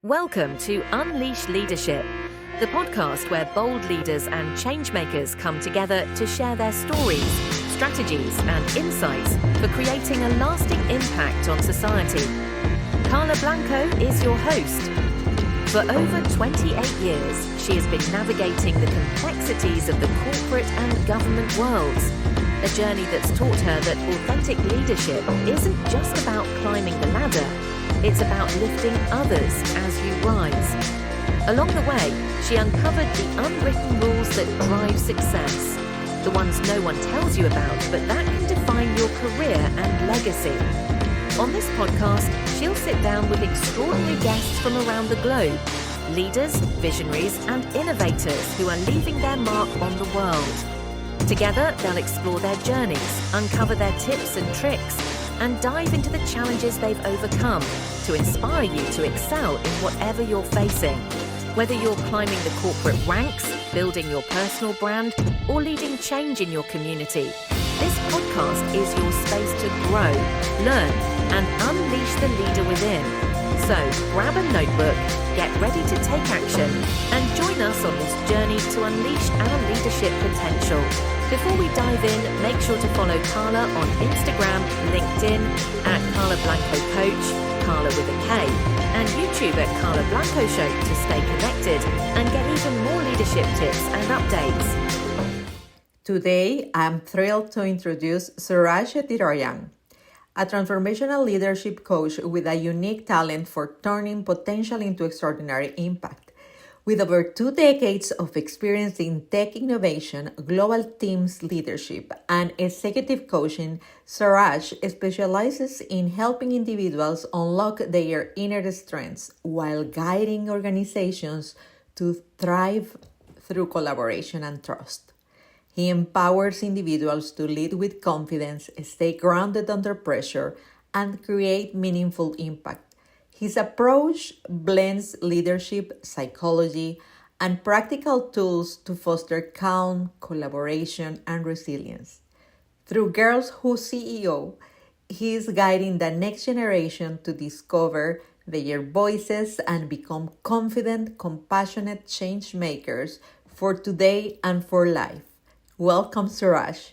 Welcome to Unleash Leadership, the podcast where bold leaders and changemakers come together to share their stories, strategies, and insights for creating a lasting impact on society. Carla Blanco is your host. For over 28 years, she has been navigating the complexities of the corporate and government worlds, a journey that's taught her that authentic leadership isn't just about climbing the ladder. It's about lifting others as you rise. Along the way, she uncovered the unwritten rules that drive success, the ones no one tells you about, but that can define your career and legacy. On this podcast, she'll sit down with extraordinary guests from around the globe, leaders, visionaries, and innovators who are leaving their mark on the world. Together, they'll explore their journeys, uncover their tips and tricks, and dive into the challenges they've overcome to inspire you to excel in whatever you're facing. Whether you're climbing the corporate ranks, building your personal brand, or leading change in your community, this podcast is your space to grow, learn, and unleash the leader within. So grab a notebook, get ready to take action, and join us on this journey to unleash our leadership potential. Before we dive in, make sure to follow Carla on Instagram, LinkedIn at Carla Blanco Coach, Carla with a K, and YouTube at Carla Blanco Show to stay connected and get even more leadership tips and updates. Today, I'm thrilled to introduce Suraj Ethirajan, a transformational leadership coach with a unique talent for turning potential into extraordinary impact. With over 2 decades of experience in tech innovation, global teams leadership, and executive coaching, Suraj specializes in helping individuals unlock their inner strengths while guiding organizations to thrive through collaboration and trust. He empowers individuals to lead with confidence, stay grounded under pressure, and create meaningful impact. His approach blends leadership, psychology, and practical tools to foster calm, collaboration, and resilience. Through Girls Who CEO, he is guiding the next generation to discover their voices and become confident, compassionate change makers for today and for life. Welcome, Suraj.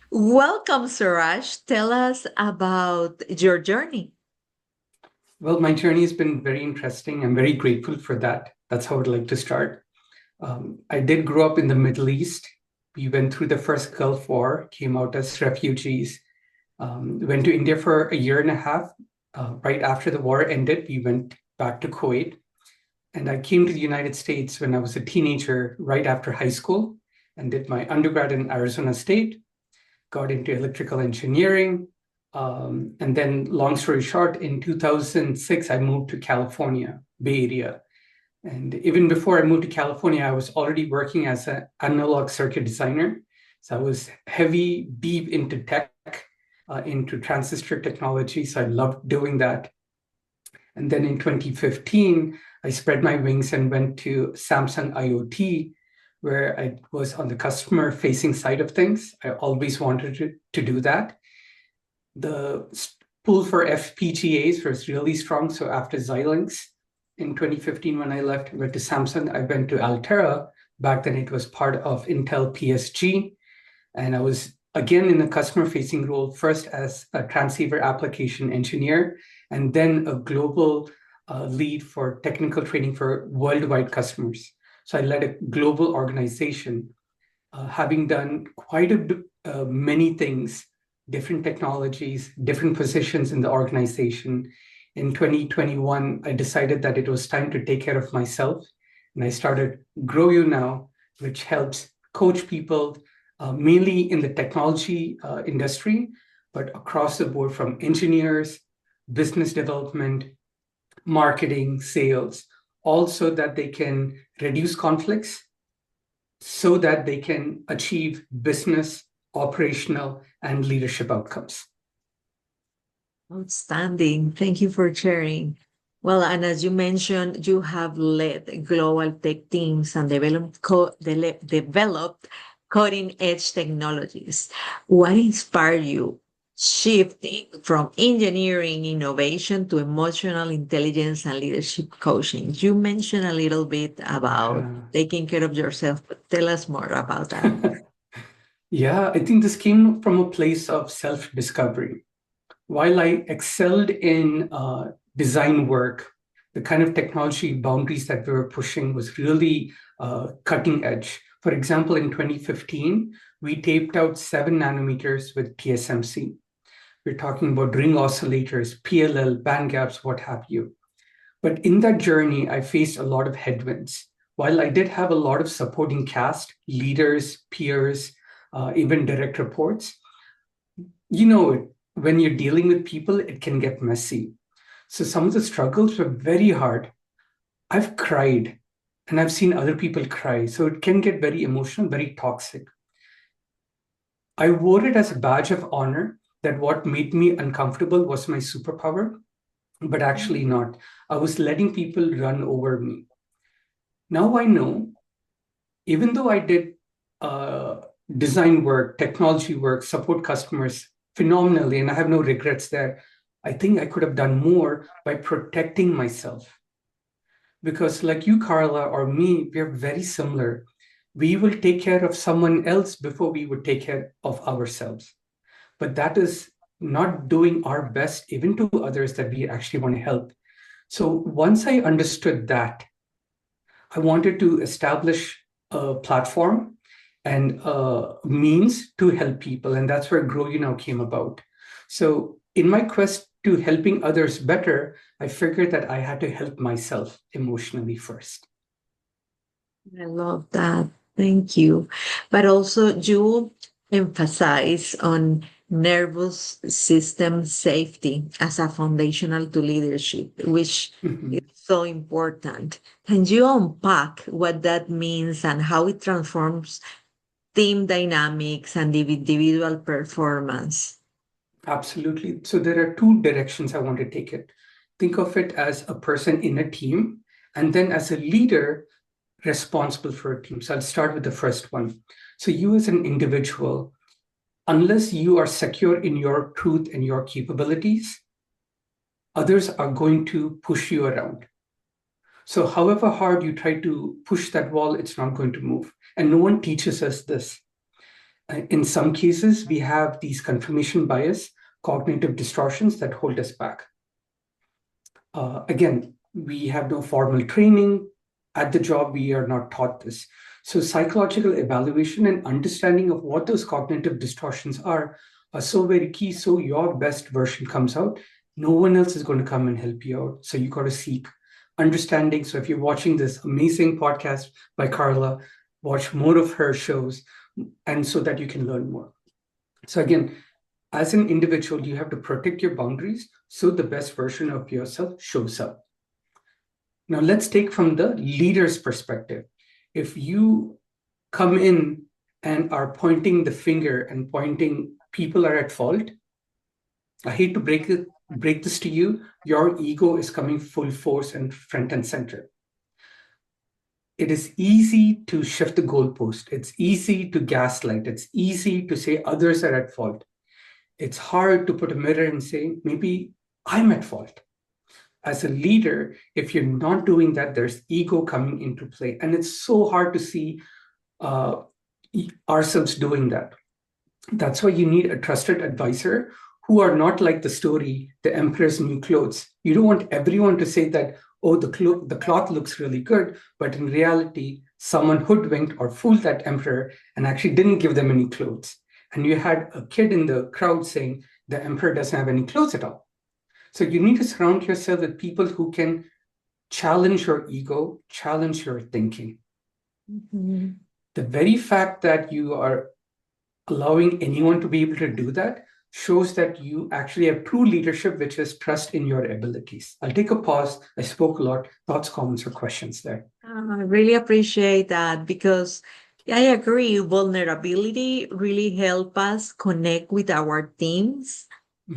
Welcome, Suraj. Tell us about your journey. Well, my journey has been very interesting. I'm very grateful for that. That's how I'd like to start. I did grow up in the Middle East. We went through the first Gulf War, came out as refugees, went to India for a year and a half. Right after the war ended, we went back to Kuwait. And I came to the United States when I was a teenager, right after high school, and did my undergrad in Arizona State, got into electrical engineering. And then, long story short, in 2006, I moved to California, Bay Area. And even before I moved to California, I was already working as an analog circuit designer. So I was heavy deep into tech, into transistor technology. So I loved doing that. And then in 2015, I spread my wings and went to Samsung IoT, where I was on the customer-facing side of things. I always wanted to do that. The pool for FPGAs was really strong. So after Xilinx in 2015, when I left, went to Samsung, I went to Altera. Back then it was part of Intel PSG. And I was again in a customer-facing role, first as a transceiver application engineer, and then a global lead for technical training for worldwide customers. So I led a global organization, having done quite many things, different technologies, different positions in the organization. In 2021, I decided that it was time to take care of myself. And I started Grow You Now, which helps coach people, mainly in the technology industry, but across the board, from engineers, business development, marketing, sales, all so that they can reduce conflicts, so that they can achieve business, operational, and leadership outcomes. Outstanding. Thank you for sharing. Well, and as you mentioned, you have led global tech teams and developed cutting edge technologies. What inspired you shifting from engineering innovation to emotional intelligence and leadership coaching. You mentioned a little bit about taking care of yourself, but tell us more about that. Yeah, I think this came from a place of self-discovery. While I excelled in design work, the kind of technology boundaries that we were pushing was really cutting edge. For example, in 2015, we taped out 7 nanometers with TSMC. We're talking about ring oscillators, PLL, band gaps, what have you. But in that journey, I faced a lot of headwinds. While I did have a lot of supporting cast, leaders, peers, even direct reports, you know, when you're dealing with people, it can get messy. So some of the struggles were very hard. I've cried and I've seen other people cry. So it can get very emotional, very toxic. I wore it as a badge of honor that what made me uncomfortable was my superpower, but actually not. I was letting people run over me. Now I know, even though I did design work, technology work, support customers phenomenally, and I have no regrets there, I think I could have done more by protecting myself. Because, like you, Carla, or me, we're very similar. We will take care of someone else before we would take care of ourselves. But that is not doing our best, even to others that we actually want to help. So once I understood that, I wanted to establish a platform and means to help people. And that's where Grow You Now came about. So in my quest to helping others better, I figured that I had to help myself emotionally first. I love that. Thank you. But also, you emphasize on nervous system safety as a foundational to leadership, which is Mhm. so important. Can you unpack what that means and how it transforms team dynamics and individual performance? Absolutely. So there are two directions I want to take it. Think of it as a person in a team, and then as a leader responsible for a team. So I'll start with the first one. So you as an individual, unless you are secure in your truth and your capabilities, others are going to push you around. So however hard you try to push that wall, it's not going to move. And no one teaches us this. In some cases, we have these confirmation bias, cognitive distortions that hold us back. Again, we have no formal training. At the job, we are not taught this. So psychological evaluation and understanding of what those cognitive distortions are so very key. So your best version comes out. No one else is going to come and help you out. So you got to seek understanding. So if you're watching this amazing podcast by Carla, watch more of her shows, and so that you can learn more. So again, as an individual, you have to protect your boundaries so the best version of yourself shows up. Now, let's take from the leader's perspective. If you come in and are pointing the finger and pointing people are at fault, I hate to break this to you, your ego is coming full force and front and center. It is easy to shift the goalpost. It's easy to gaslight. It's easy to say others are at fault. It's hard to put a mirror and say, maybe I'm at fault. As a leader, if you're not doing that, there's ego coming into play. And it's so hard to see uh, ourselves doing that. That's why you need a trusted advisor who are not like the story, the emperor's new clothes. You don't want everyone to say that, oh, the cloth looks really good, but in reality, someone hoodwinked or fooled that emperor and actually didn't give them any clothes. And you had a kid in the crowd saying the emperor doesn't have any clothes at all. So you need to surround yourself with people who can challenge your ego, challenge your thinking. Mm-hmm. The very fact that you are allowing anyone to be able to do that shows that you actually have true leadership, which is trust in your abilities. I'll take a pause. I spoke a lot. Thoughts, comments, or questions there? I really appreciate that because I agree, vulnerability really help us connect with our teams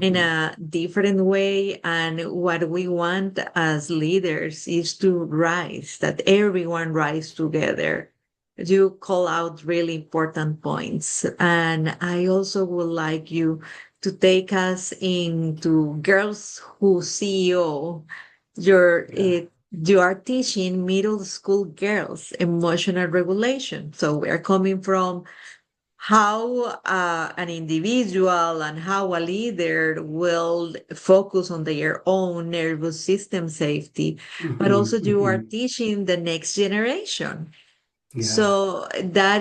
in Mhm. a different way. And what we want as leaders is to rise, that everyone rise together. You call out really important points. And I also would like you to take us into Girls Who CEO. Yeah. You are teaching middle school girls emotional regulation. So we are coming from how an individual and how a leader will focus on their own nervous system safety, but also you are teaching the next generation. Yeah. So that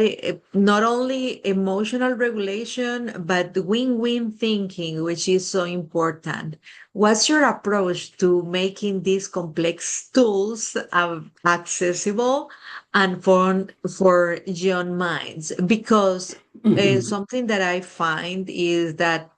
not only emotional regulation, but win-win thinking, which is so important. What's your approach to making these complex tools accessible and for young minds? Because something that I find is that,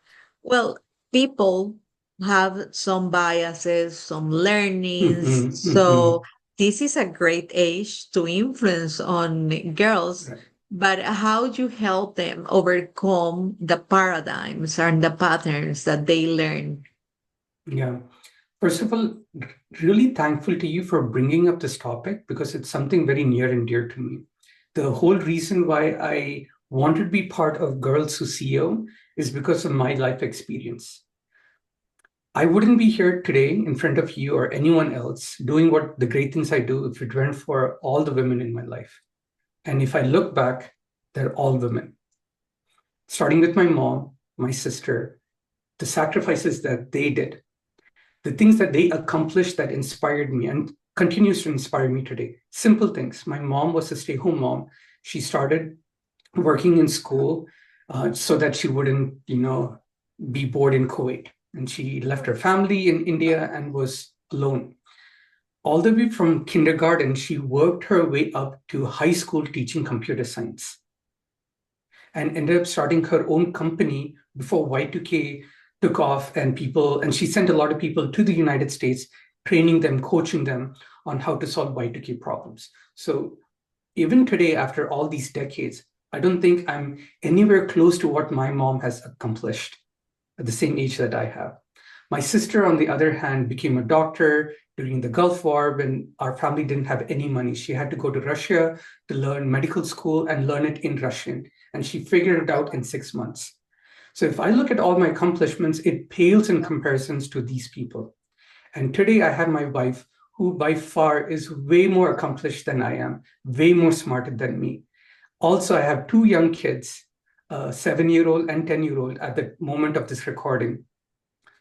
well, people have some biases, some learnings. So this is a great age to influence on girls, Right. but how do you help them overcome the paradigms and the patterns that they learn? Yeah. First of all, really thankful to you for bringing up this topic because it's something very near and dear to me. The whole reason why I wanted to be part of Girls Who CEO is because of my life experience. I wouldn't be here today in front of you or anyone else doing what the great things I do if it weren't for all the women in my life. And if I look back, they're all women, starting with my mom, my sister, the sacrifices that they did, the things that they accomplished that inspired me and continues to inspire me today. Simple things. My mom was a stay-home mom. She started working in school so that she wouldn't, be bored in Kuwait. And she left her family in India and was alone. All the way from kindergarten, she worked her way up to high school teaching computer science and ended up starting her own company before Y2K took off and she sent a lot of people to the United States, training them, coaching them on how to solve Y2K problems. So even today, after all these decades, I don't think I'm anywhere close to what my mom has accomplished at the same age that I have. My sister, on the other hand, became a doctor during the Gulf War when our family didn't have any money. She had to go to Russia to learn medical school and learn it in Russian. And she figured it out in 6 months. So if I look at all my accomplishments, it pales in comparisons to these people. And today I have my wife, who by far is way more accomplished than I am, way more smarter than me. Also, I have two young kids, a 7-year-old and 10-year-old at the moment of this recording.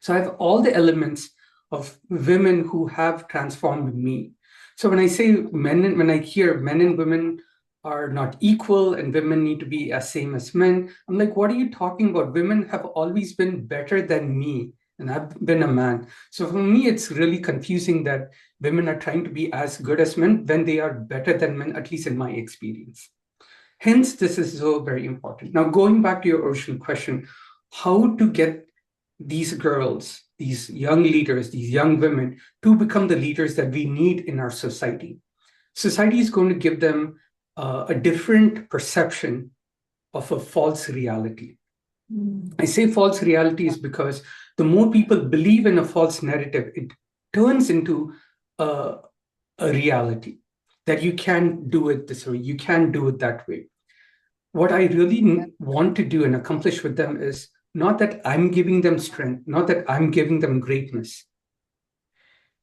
So I have all the elements of women who have transformed me. So when I say when I hear men and women are not equal and women need to be as same as men, I'm like, what are you talking about? Women have always been better than me, and I've been a man. So for me, it's really confusing that women are trying to be as good as men when they are better than men, at least in my experience. Hence, this is so very important. Now, going back to your original question, how to get these girls, these young leaders, these young women to become the leaders that we need in our society. Society is going to give them a different perception of a false reality. I say false reality is because the more people believe in a false narrative, it turns into a, a reality that you can do it this way, you can do it that way. What I really want to do and accomplish with them is not that I'm giving them strength, not that I'm giving them greatness.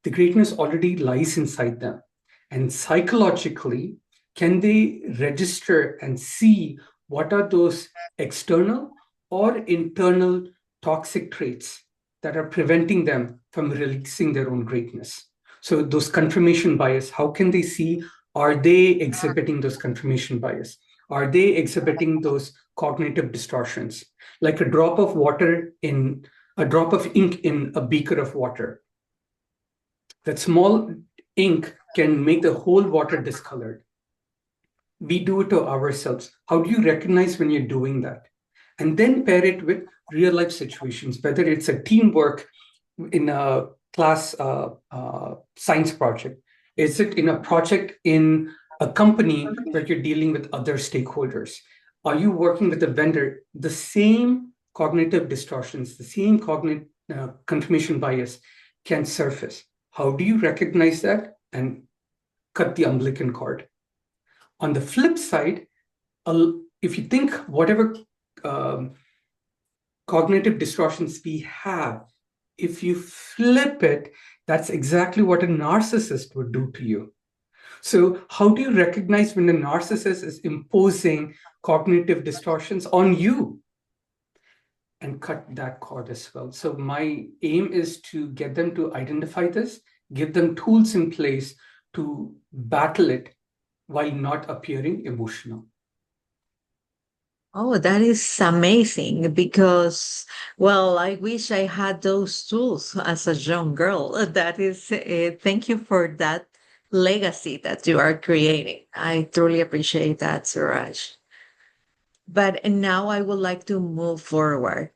The greatness already lies inside them. And psychologically, can they register and see what are those external or internal toxic traits that are preventing them from releasing their own greatness? So those confirmation bias, how can they see, are they exhibiting those confirmation bias? Are they exhibiting those cognitive distortions? Like a drop of ink in a beaker of water. That small ink can make the whole water discolored. We do it to ourselves. How do you recognize when you're doing that? And then pair it with real life situations, whether it's a teamwork in a class science project. Is it in a project in a company where you're dealing with other stakeholders? Are you working with a vendor? The same cognitive distortions, the same cognitive confirmation bias can surface. How do you recognize that and cut the umbilical cord? On the flip side, if you think whatever um, cognitive distortions we have, if you flip it, that's exactly what a narcissist would do to you. So, how do you recognize when a narcissist is imposing cognitive distortions on you? And cut that cord as well. So, my aim is to get them to identify this, give them tools in place to battle it while not appearing emotional. Oh, that is amazing because, well, I wish I had those tools as a young girl. That is, thank you for that legacy that you are creating. I truly appreciate that, Suraj. But now I would like to move forward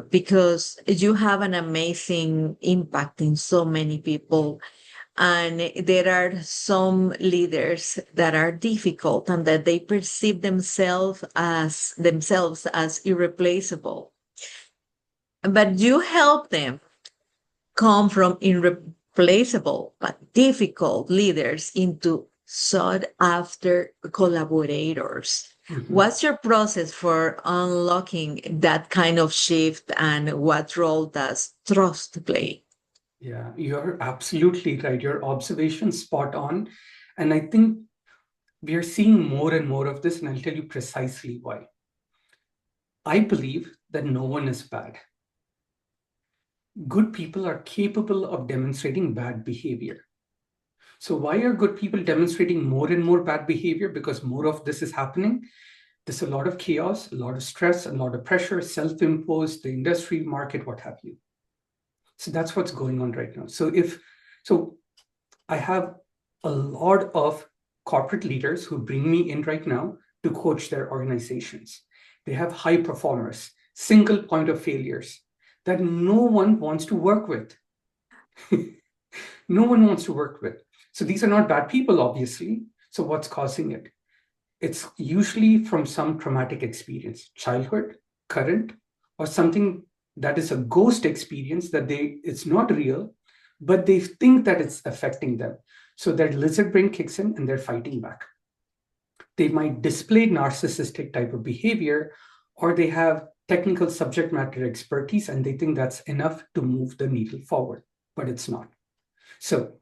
because you have an amazing impact in so many people. And there are some leaders that are difficult and that they perceive themselves as irreplaceable. But you help them come from irreplaceable but difficult leaders into sought after collaborators. Mhm. What's your process for unlocking that kind of shift, and what role does trust play? Yeah, you're absolutely right. Your observation spot on. And I think we are seeing more and more of this, and I'll tell you precisely why. I believe that no one is bad. Good people are capable of demonstrating bad behavior. So, why are good people demonstrating more and more bad behavior? Because more of this is happening. There's a lot of chaos, a lot of stress, a lot of pressure, self imposed, the industry, market, what have you. So, that's what's going on right now. So I have a lot of corporate leaders who bring me in right now to coach their organizations. They have high performers, single point of failures that no one wants to work with. No one wants to work with. So these are not bad people, obviously. So what's causing it? It's usually from some traumatic experience, childhood, current, or something that is a ghost experience that it's not real, but they think that it's affecting them. So their lizard brain kicks in and they're fighting back. They might display narcissistic type of behavior, or they have technical subject matter expertise and they think that's enough to move the needle forward, but it's not. So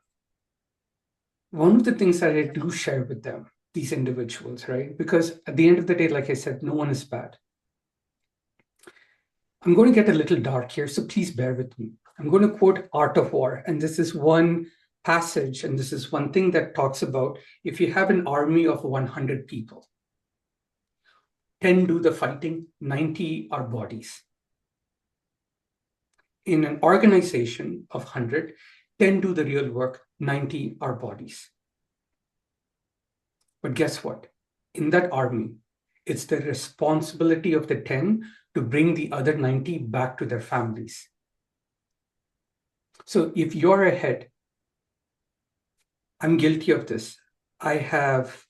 one of the things that I do share with them, these individuals, right? Because at the end of the day, like I said, no one is bad. I'm going to get a little dark here, so please bear with me. I'm going to quote Art of War, and this is one passage, and this is one thing that talks about if you have an army of 100 people, 10 do the fighting, 90 are bodies. In an organization of 100, 10 do the real work, 90 are bodies. But guess what? In that army, it's the responsibility of the 10 to bring the other 90 back to their families. So if you're ahead, I'm guilty of this. I have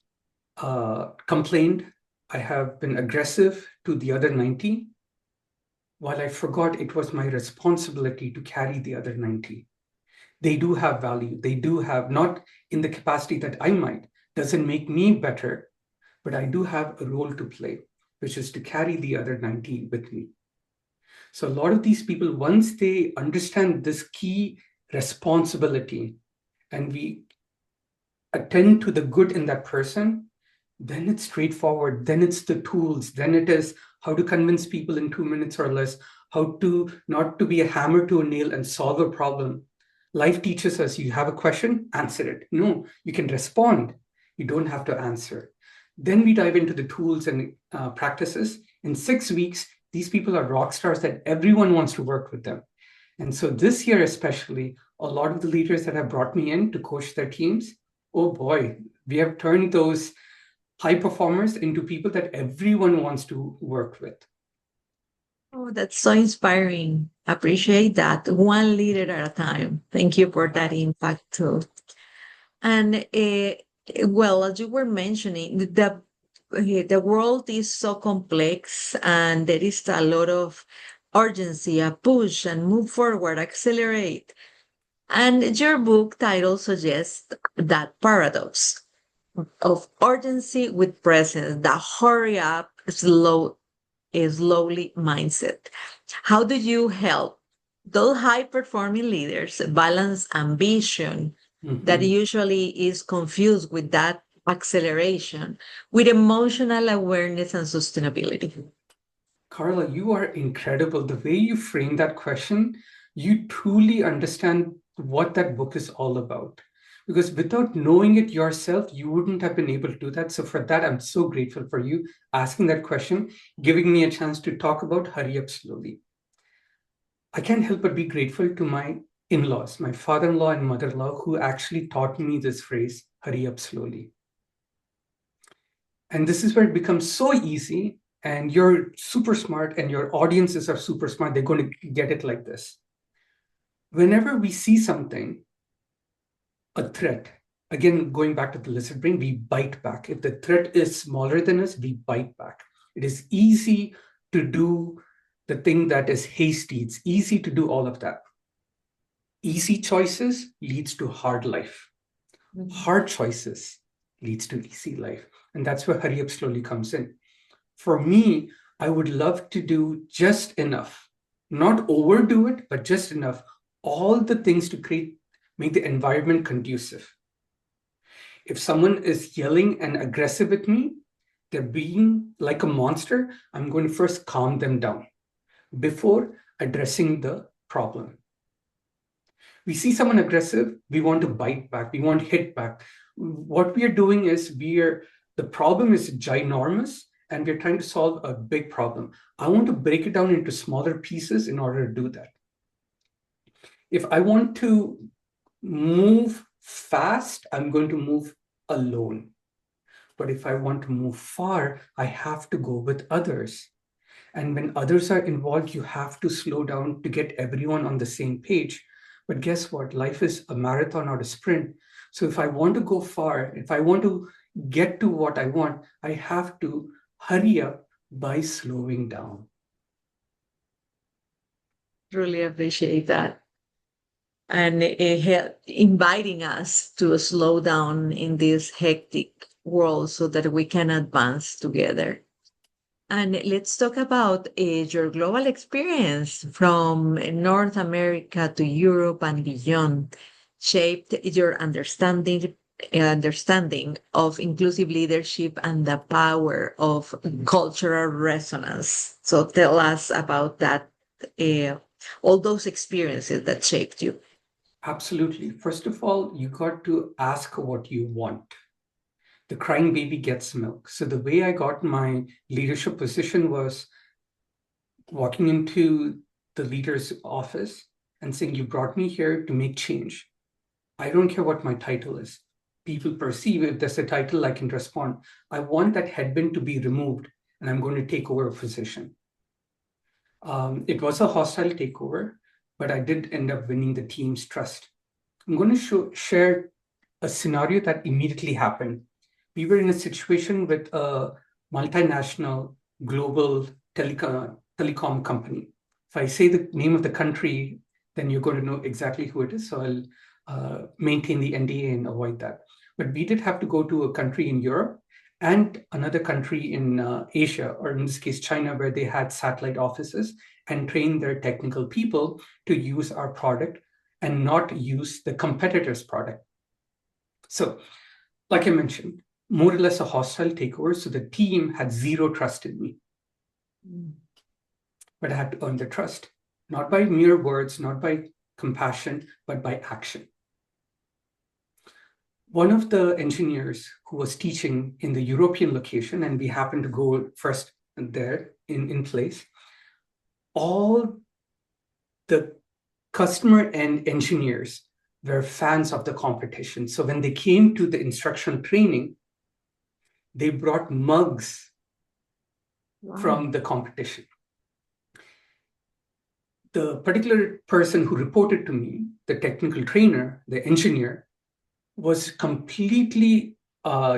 complained. I have been aggressive to the other 90, while I forgot it was my responsibility to carry the other 90. They do have value. They do have, not in the capacity that I might, doesn't make me better, but I do have a role to play, which is to carry the other 90 with me. So a lot of these people, once they understand this key responsibility and we attend to the good in that person, then it's straightforward. Then it's the tools. Then it is how to convince people in 2 minutes or less, how to not to be a hammer to a nail and solve a problem. Life teaches us you have a question, answer it. No, you can respond. You don't have to answer. Then we dive into the tools and practices. In 6 weeks, these people are rock stars that everyone wants to work with them. And so this year, especially, a lot of the leaders that have brought me in to coach their teams, oh boy, we have turned those high performers into people that everyone wants to work with. Oh, that's so inspiring. Appreciate that. One leader at a time. Thank you for that impact too. And well, as you were mentioning, the world is so complex, and there is a lot of urgency, a push, and move forward, accelerate. And your book title suggests that paradox of urgency with presence, the hurry up, slow a slowly mindset. How do you help those high performing leaders balance ambition that usually is confused with that acceleration with emotional awareness and sustainability? Carla, you are incredible. The way you frame that question, you truly understand what that book is all about. Because without knowing it yourself, you wouldn't have been able to do that. So, for that, I'm so grateful for you asking that question, giving me a chance to talk about Hurry Up Slowly. I can't help but be grateful to my in laws, my father in law and mother in law, who actually taught me this phrase, hurry up slowly. And this is where it becomes so easy. And you're super smart, and your audiences are super smart. They're going to get it like this. Whenever we see something, a threat, again, going back to the lizard brain, we bite back. If the threat is smaller than us, we bite back. It is easy to do the thing that is hasty. It's easy to do all of that. Easy choices leads to hard life. Hard choices leads to easy life. And that's where hurry up slowly comes in. For me, I would love to do just enough, not overdo it, but just enough. All the things to make the environment conducive. If someone is yelling and aggressive at me, they're being like a monster, I'm going to first calm them down before addressing the problem. We see someone aggressive, we want to bite back, we want to hit back. What we are doing is the problem is ginormous and we're trying to solve a big problem. I want to break it down into smaller pieces in order to do that. If I want to move fast, I'm going to move alone. But if I want to move far, I have to go with others. And when others are involved, you have to slow down to get everyone on the same page. But guess what? Life is a marathon, not a sprint. So if I want to go far, if I want to get to what I want, I have to hurry up by slowing down. Really appreciate that. And inviting us to slow down in this hectic world so that we can advance together. And let's talk about your global experience from North America to Europe and beyond, shaped your understanding of inclusive leadership and the power of cultural resonance. So tell us about that, all those experiences that shaped you. Absolutely. First of all, you got to ask what you want. The crying baby gets milk. So the way I got my leadership position was walking into the leader's office and saying, you brought me here to make change. I don't care what my title is. People perceive if there's a title, I can respond. I want that headwind to be removed, and I'm going to take over a position. It was a hostile takeover, but I did end up winning the team's trust. I'm going to share a scenario that immediately happened. We were in a situation with a multinational global telecom company. If I say the name of the country, then you're going to know exactly who it is. So I'll maintain the NDA and avoid that. But we did have to go to a country in Europe and another country in Asia, or in this case, China, where they had satellite offices, and train their technical people to use our product and not use the competitor's product. So, like I mentioned, more or less a hostile takeover. So the team had zero trust in me. But I had to earn their trust, not by mere words, not by compassion, but by action. One of the engineers who was teaching in the European location, and we happened to go first there in place, all the customer and engineers were fans of the competition. So when they came to the instructional training, they brought mugs from the competition. The particular person who reported to me, the technical trainer, the engineer, was completely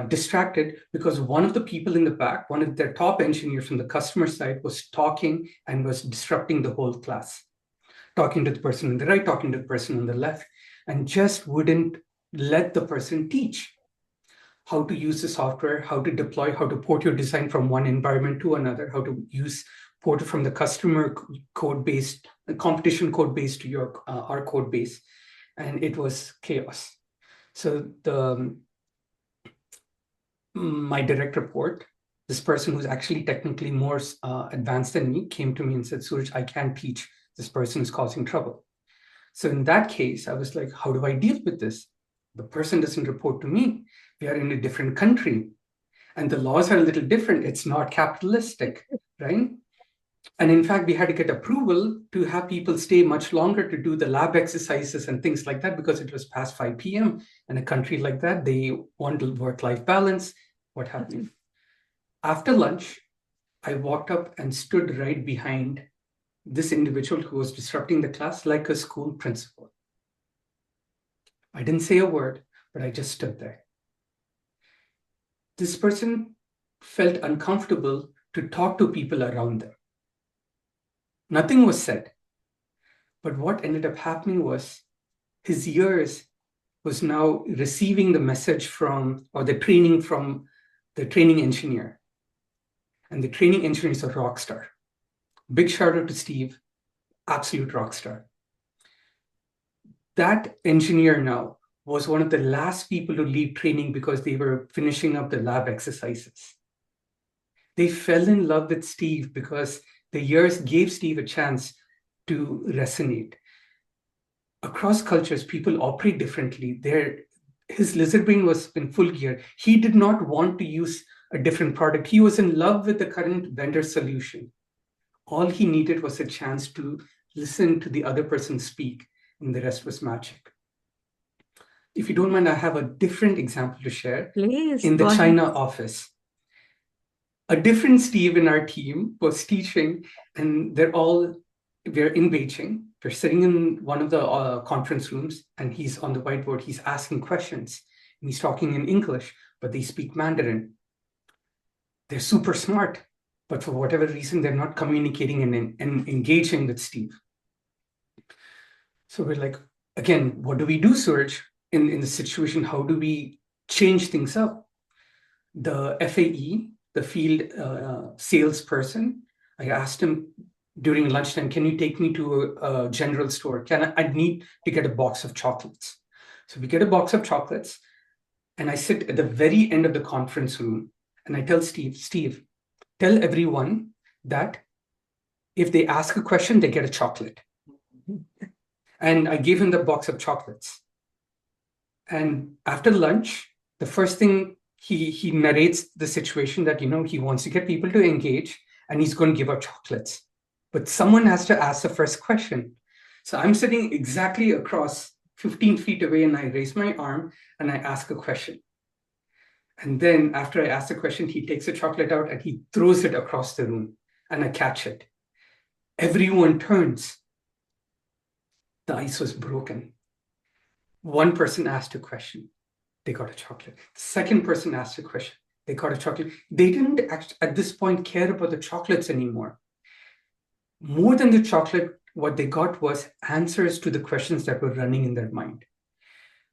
distracted because one of the people in the back, one of their top engineers from the customer side, was talking and was disrupting the whole class, talking to the person on the right, talking to the person on the left, and just wouldn't let the person teach how to use the software, how to deploy, how to port your design from one environment to another, how to use ported from the customer code base, the competition code base to your our code base, and it was chaos. So my direct report, this person who's actually technically more advanced than me, came to me and said, Suraj, I can't teach. This person is causing trouble. So in that case, I was like, how do I deal with this? The person doesn't report to me. We are in a different country, and the laws are a little different. It's not capitalistic, right? And in fact, we had to get approval to have people stay much longer to do the lab exercises and things like that, because it was past 5 p.m. In a country like that, they want work-life balance, what have you. After lunch, I walked up and stood right behind this individual who was disrupting the class like a school principal. I didn't say a word, but I just stood there. This person felt uncomfortable to talk to people around them. Nothing was said. But what ended up happening was his ears was now receiving the message from, or the training from, the training engineer. And the training engineer is a rock star. Big shout out to Steve, absolute rock star. That engineer now was one of the last people to leave training because they were finishing up the lab exercises. They fell in love with Steve because the years gave Steve a chance to resonate. Across cultures, people operate differently. His lizard brain was in full gear. He did not want to use a different product. He was in love with the current vendor solution. All he needed was a chance to listen to the other person speak, and the rest was magic. If you don't mind, I have a different example to share. Please, in the China office, a different Steve in our team was teaching, and we're in Beijing. We're sitting in one of the conference rooms, and he's on the whiteboard. He's asking questions, and he's talking in English, but they speak Mandarin. They're super smart, but for whatever reason, they're not communicating and engaging with Steve. So we're like, again, what do we do, Suraj, in the situation? How do we change things up? The FAE, the field salesperson, I asked him during lunchtime, can you take me to a general store? I need to get a box of chocolates. So we get a box of chocolates, and I sit at the very end of the conference room, and I tell Steve, tell everyone that if they ask a question, they get a chocolate. And I gave him the box of chocolates. And after lunch, the first thing he narrates the situation that, he wants to get people to engage, and he's going to give out chocolates. But someone has to ask the first question. So I'm sitting exactly across 15 feet away, and I raise my arm and I ask a question. And then after I ask the question, he takes a chocolate out and he throws it across the room, and I catch it. Everyone turns. The ice was broken. One person asked a question. They got a chocolate. The second person asked a question. They got a chocolate. They didn't at this point care about the chocolates anymore. More than the chocolate, what they got was answers to the questions that were running in their mind.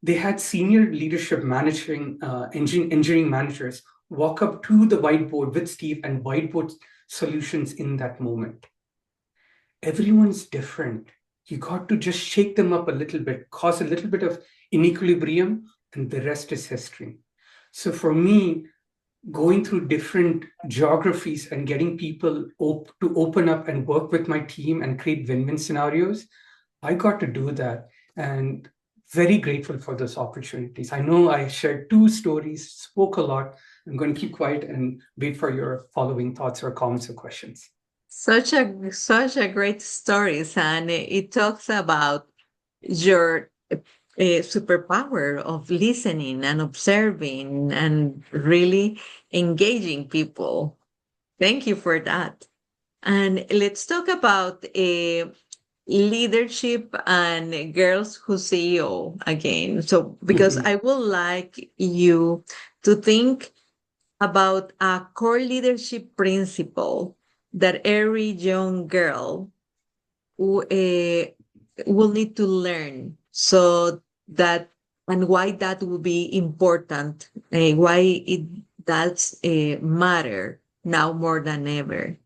They had senior leadership engineering managers walk up to the whiteboard with Steve and whiteboard solutions in that moment. Everyone's different. You got to just shake them up a little bit, cause a little bit of inequilibrium, and the rest is history. So for me, going through different geographies and getting people to open up and work with my team and create win-win scenarios, I got to do that, and very grateful for those opportunities. I know I shared 2 stories, spoke a lot. I'm going to keep quiet and wait for your following thoughts or comments or questions. Such a great stories, and it talks about your superpower of listening and observing and really engaging people. Thank you for that. And let's talk about leadership and girls who CEO again. So, because I would like you to think about a core leadership principle that every young girl will need to learn, so that, and why that will be important, why it does matter now more than ever.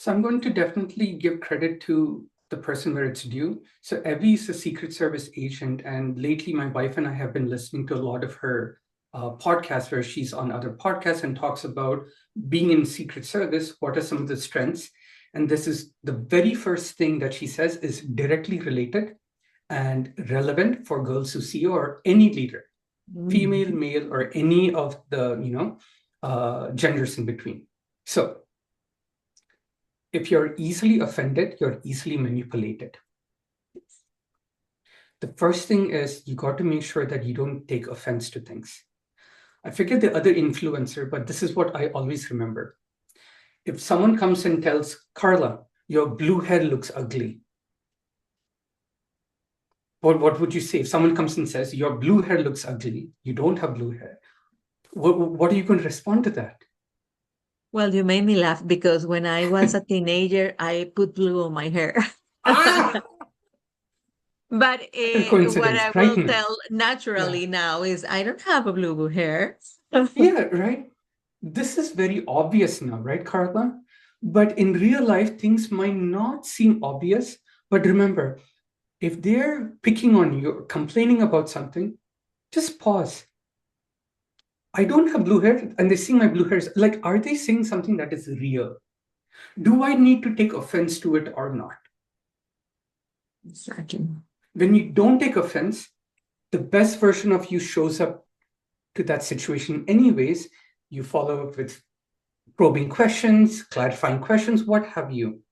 So I'm going to definitely give credit to the person where it's due. So Evie is a Secret Service agent, and lately my wife and I have been listening to a lot of her podcasts where she's on other podcasts and talks about being in Secret Service, what are some of the strengths. And this is the very first thing that she says is directly related and relevant for girls who see or any leader, female, male, or any of the genders in between. So if you're easily offended, you're easily manipulated. The first thing is you got to make sure that you don't take offense to things. I forget the other influencer, but this is what I always remember. If someone comes and tells Carla, your blue hair looks ugly, what would you say? If someone comes and says, your blue hair looks ugly, you don't have blue hair, what are you going to respond to that? Well, you made me laugh because when I was a teenager, I put blue on my hair. But What a what coincidence, I right? will tell naturally now is I don't have a blue hair. Yeah, right. This is very obvious now, right, Carla? But in real life, things might not seem obvious. But remember, if they're picking on you or complaining about something, just pause. I don't have blue hair, and they see my blue hairs. Like, are they saying something that is real? Do I need to take offense to it or not? Exactly. When you don't take offense, the best version of you shows up to that situation anyways. You follow up with probing questions, clarifying questions, what have you.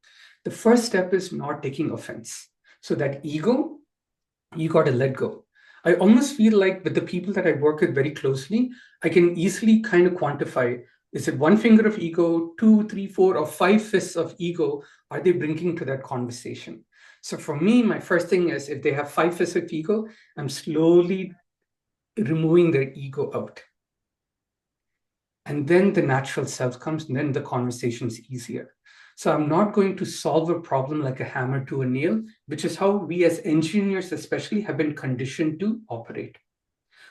The first step is not taking offense. So that ego, you got to let go. I almost feel like with the people that I work with very closely, I can easily kind of quantify, is it one finger of ego, 2, 3, 4, or 5 fists of ego are they bringing to that conversation? So for me, my first thing is if they have 5 fists of ego, I'm slowly removing their ego out. And then the natural self comes, and then the conversation is easier. So I'm not going to solve a problem like a hammer to a nail, which is how we as engineers especially have been conditioned to operate.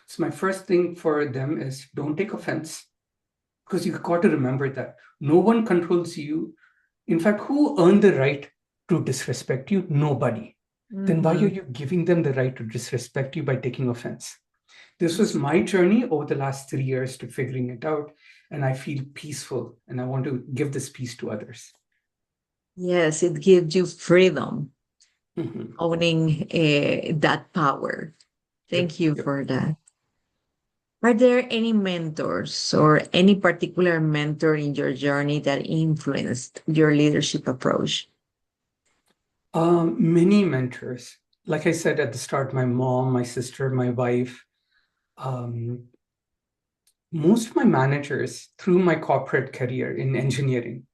So my first thing for them is don't take offense, because you've got to remember that no one controls you. In fact, who earned the right to disrespect you? Nobody. Then why are you giving them the right to disrespect you by taking offense? This was my journey over the last 3 years to figuring it out, and I feel peaceful, and I want to give this peace to others. Yes, it gives you freedom, Mhm. owning that power. Thank you Yep. for that. Are there any mentors or any particular mentor in your journey that influenced your leadership approach? Many mentors. Like I said at the start, my mom, my sister, my wife. Most of my managers through my corporate career in engineering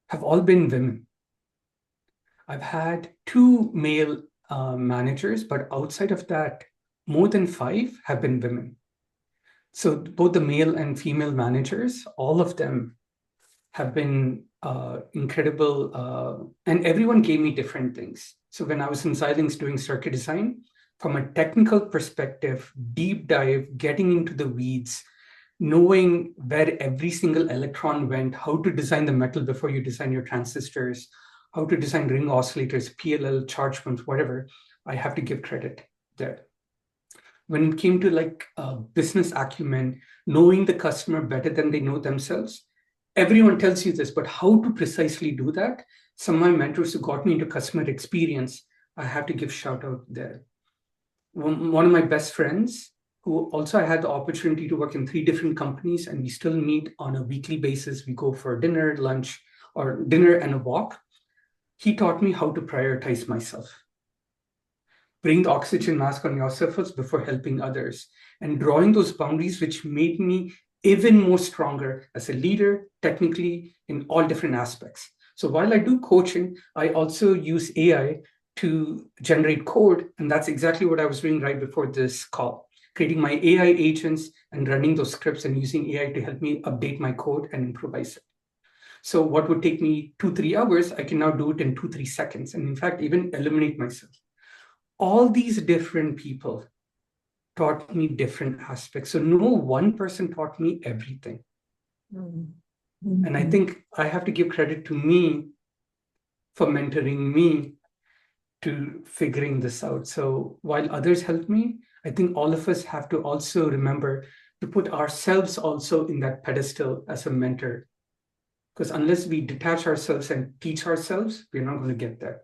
have all been women. I've had 2 male managers, but outside of that, more than 5 have been women. So both the male and female managers, all of them have been incredible. And everyone gave me different things. So when I was in Xilinx doing circuit design, from a technical perspective, deep dive, getting into the weeds, knowing where every single electron went, how to design the metal before you design your transistors, how to design ring oscillators, PLL, charge pumps, whatever, I have to give credit there. When it came to like business acumen, knowing the customer better than they know themselves, everyone tells you this, but how to precisely do that? Some of my mentors who got me into customer experience, I have to give shout out there. One of my best friends, who also I had the opportunity to work in 3 different companies, and we still meet on a weekly basis. We go for dinner, lunch, or dinner and a walk. He taught me how to prioritize myself. Bring the oxygen mask on yourself first before helping others, and drawing those boundaries, which made me even more stronger as a leader, technically in all different aspects. So while I do coaching, I also use AI to generate code. And that's exactly what I was doing right before this call, creating my AI agents and running those scripts and using AI to help me update my code and improvise it. So what would take me 2-3 hours, I can now do it in 2-3 seconds. And in fact, even eliminate myself. All these different people taught me different aspects. So no one person taught me everything. And I think I have to give credit to me for mentoring me to figuring this out. So while others help me, I think all of us have to also remember to put ourselves also in that pedestal as a mentor. Because unless we detach ourselves and teach ourselves, we're not going to get there.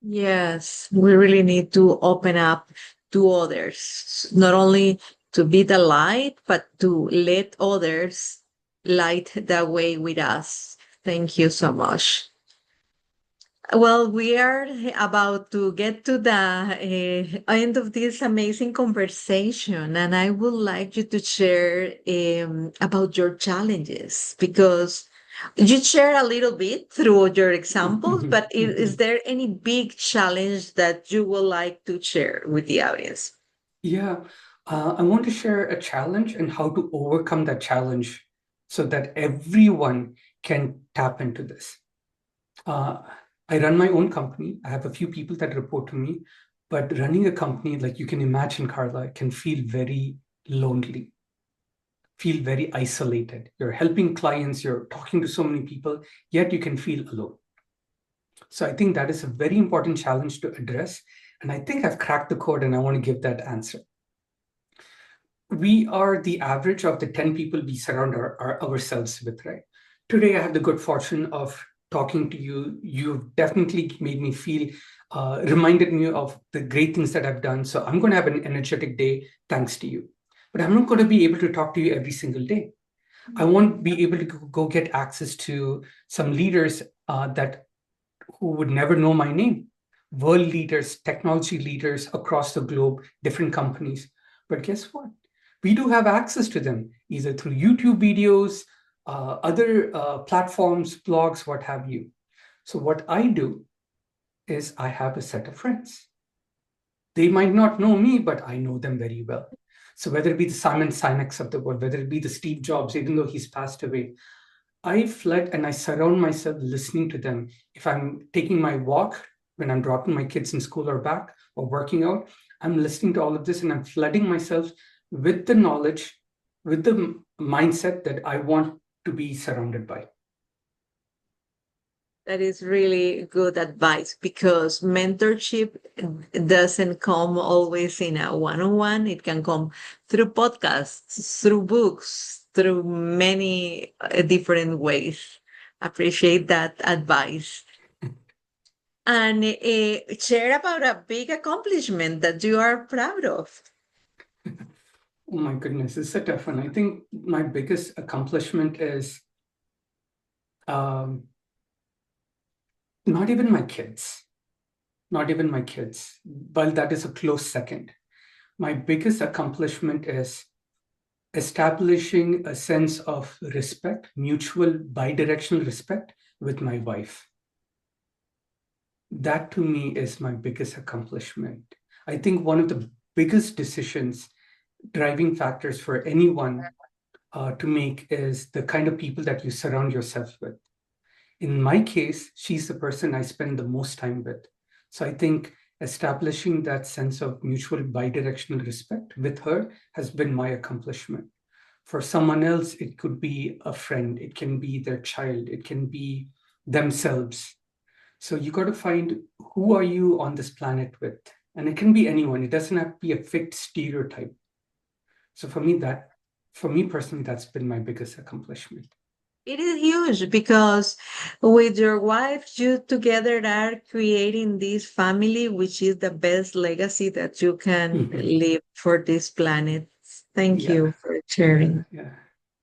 Yes, we really need to open up to others, not only to be the light, but to let others light the way with us. Thank you so much. Well, we are about to get to the end of this amazing conversation, and I would like you to share about your challenges because you share a little bit through your examples, but is there any big challenge that you would like to share with the audience? Yeah, I want to share a challenge and how to overcome that challenge so that everyone can tap into this. Uh, I run my own company. I have a few people that report to me, but running a company, like you can imagine, Carla, can feel very lonely, feel very isolated. You're helping clients, you're talking to so many people, yet you can feel alone. So I think that is a very important challenge to address. And I think I've cracked the code and I want to give that answer. We are the average of the 10 people we surround ourselves with, right? Today, I have the good fortune of talking to you. You've definitely made me feel, reminded me of the great things that I've done. So I'm going to have an energetic day thanks to you. But I'm not going to be able to talk to you every single day. I won't be able to go get access to some leaders that who would never know my name, world leaders, technology leaders across the globe, different companies. But guess what? We do have access to them, either through YouTube videos, other platforms, blogs, what have you. So what I do is I have a set of friends. They might not know me, but I know them very well. So whether it be the Simon Sinek's of the world, whether it be the Steve Jobs, even though he's passed away, I flood and I surround myself listening to them. If I'm taking my walk, when I'm dropping my kids in school or back or working out, I'm listening to all of this and I'm flooding myself with the knowledge, with the mindset that I want to be surrounded by. That is really good advice because mentorship doesn't come always in a one-on-one. It can come through podcasts, through books, through many different ways. Appreciate that advice. And share about a big accomplishment that you are proud of. Oh my goodness, it's a tough one. I think my biggest accomplishment is not even my kids, not even my kids, but that is a close second. My biggest accomplishment is establishing a sense of respect, mutual bidirectional respect with my wife. That to me is my biggest accomplishment. I think one of the biggest decisions, driving factors for anyone to make is the kind of people that you surround yourself with. In my case, she's the person I spend the most time with. So I think establishing that sense of mutual bidirectional respect with her has been my accomplishment. For someone else, it could be a friend, it can be their child, it can be themselves. So you got to find who are you on this planet with? And it can be anyone. It doesn't have to be a fixed stereotype. So for me personally, that's been my biggest accomplishment. It is huge because with your wife, you together are creating this family, which is the best legacy that you can leave for this planet. Thank Yeah, you for sharing. yeah.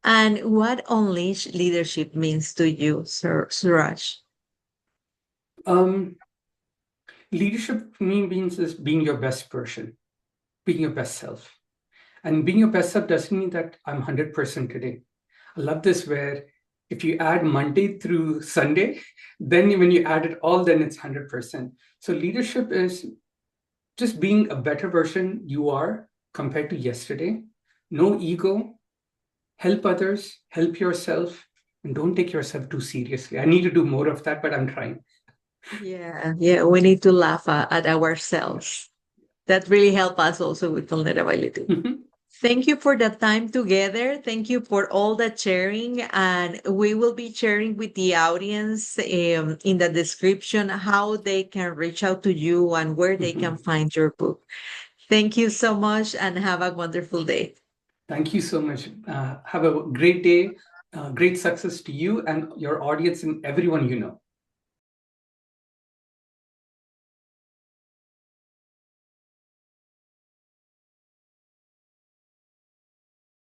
And what unleashed leadership means to you, Sir Suraj? Um, Leadership for me means is being your best person, being your best self. And being your best self doesn't mean that I'm 100% today. I love this where if you add Monday through Sunday, then when you add it all, then it's 100%. So leadership is just being a better version you are compared to yesterday. No ego, help others, help yourself, and don't take yourself too seriously. I need to do more of that, but I'm trying. Yeah, we need to laugh at ourselves. That really help us also with vulnerability. Thank you for the time together. Thank you for all the sharing. And we will be sharing with the audience in the description how they can reach out to you and where they can find your book. Thank you so much and have a wonderful day. Thank you so much. Have a great day. Great success to you and your audience and everyone you know.